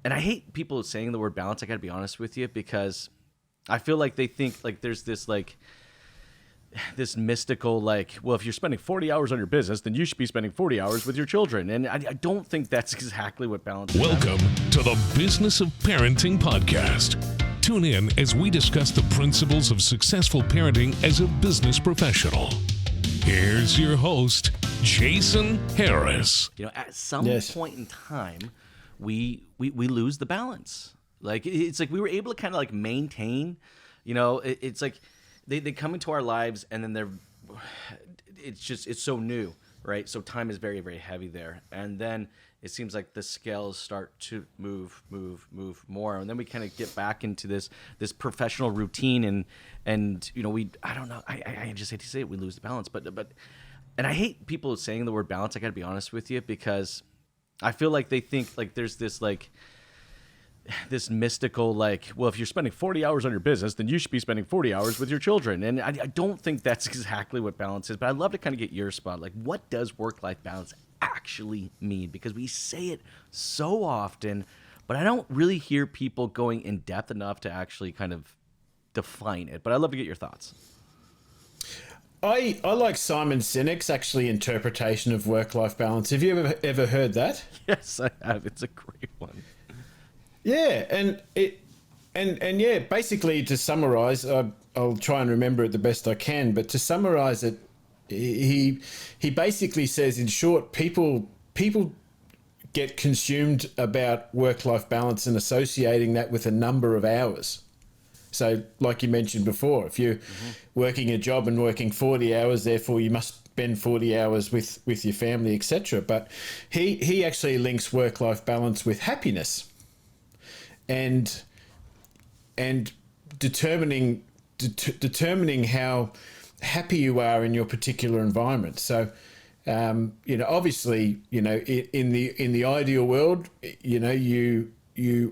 and I hate people saying the word balance. I got to be honest with you, because I feel like they think like there's this like this mystical like, well, if you're spending 40 hours on your business, then you should be spending 40 hours with your children. And I don't think that's exactly what balance is. Welcome to the Business of Parenting podcast. Tune in as we discuss the principles of successful parenting as a business professional. Here's your host, Jason Harris. You know, at some point in time, we lose the balance. Like, it's like we were able to kind of like maintain, you know, it's like they come into our lives and then it's so new, right? So time is very, very heavy there. And then it seems like the scales start to move more. And then we kind of get back into this professional routine and you know, I don't know, I just hate to say it, we lose the balance. But and I hate people saying the word balance, I got to be honest with you, because I feel like they think like there's this like this mystical like, well, if you're spending 40 hours on your business, then you should be spending 40 hours with your children. And I don't think that's exactly what balance is, but I'd love to kind of get your spot. Like, what does work-life balance actually mean? Because we say it so often, but I don't really hear people going in depth enough to actually kind of define it. But I'd love to get your thoughts. I like Simon Sinek's actually interpretation of work-life balance. Have you ever heard that? Yes, I have. It's a great one. Yeah, and yeah, basically to summarize, I'll try and remember it the best I can, but to summarize it, he basically says, in short, people get consumed about work-life balance and associating that with a number of hours. So like you mentioned before, if you're working a job and working 40 hours, therefore you must spend 40 hours with your family, etc. But he actually links work-life balance with happiness. And determining how happy you are in your particular environment. So, you know, obviously, you know, in the ideal world, you know, you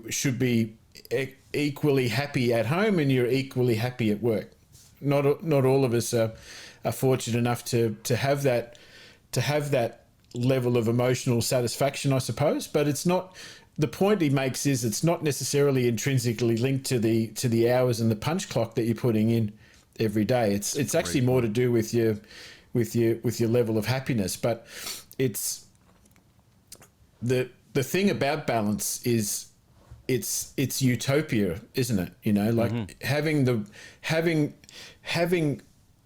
should be equally happy at home and you're equally happy at work. Not all of us are fortunate enough to have that level of emotional satisfaction, I suppose. But it's not. The point he makes is it's not necessarily intrinsically linked to the hours and the punch clock that you're putting in every day. It's actually more to do with your level of happiness. But it's the thing about balance is it's utopia, isn't it? You know, like having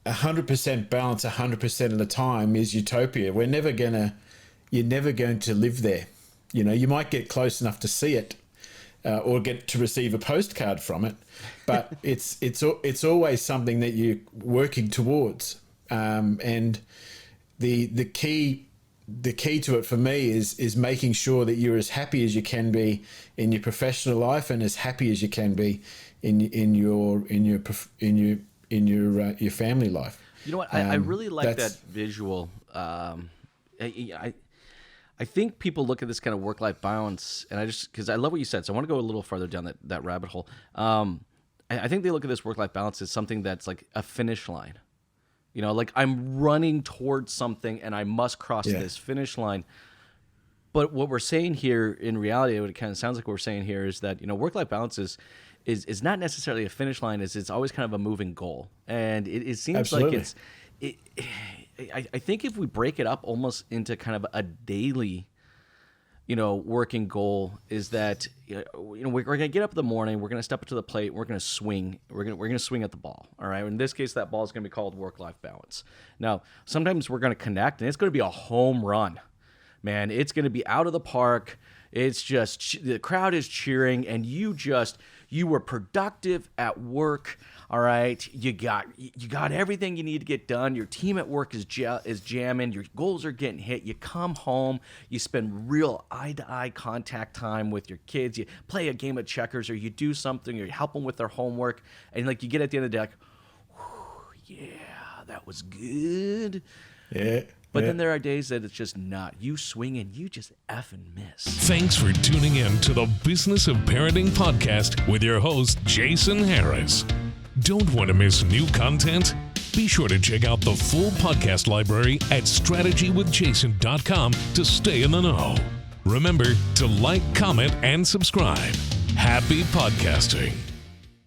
100% balance 100% of the time is utopia. You're never going to live there. You know, you might get close enough to see it or get to receive a postcard from it, but it's always something that you're working towards. And the key to it for me is making sure that you're as happy as you can be in your professional life and as happy as you can be in your family life. You know what? I really like that visual. I think people look at this kind of work-life balance, and because I love what you said, so I want to go a little further down that rabbit hole. I think they look at this work-life balance as something that's like a finish line. You know, like I'm running towards something and I must cross this finish line. But what we're saying here in reality, what it kind of sounds like what we're saying here is that, you know, work-life balance is not necessarily a finish line, it's always kind of a moving goal. And it seems Absolutely. like I think if we break it up almost into kind of a daily, you know, working goal, is that, you know, we're going to get up in the morning, we're going to step up to the plate, we're going to swing, we're going to swing at the ball. All right. In this case, that ball is going to be called work-life balance. Now, sometimes we're going to connect and it's going to be a home run, man. It's going to be out of the park. It's just the crowd is cheering and you were productive at work. All right, you got everything you need to get done. Your team at work is jamming. Your goals are getting hit. You come home. You spend real eye-to-eye contact time with your kids. You play a game of checkers, or you do something, or you help them with their homework. And like you get at the end of the day, like, yeah, that was good. Yeah. But then there are days that it's just not. You swing and you just effing miss. Thanks for tuning in to the Business of Parenting podcast with your host, Jason Harris. Don't want to miss new content? Be sure to check out the full podcast library at strategywithjason.com to stay in the know. Remember to like, comment, and subscribe. Happy podcasting.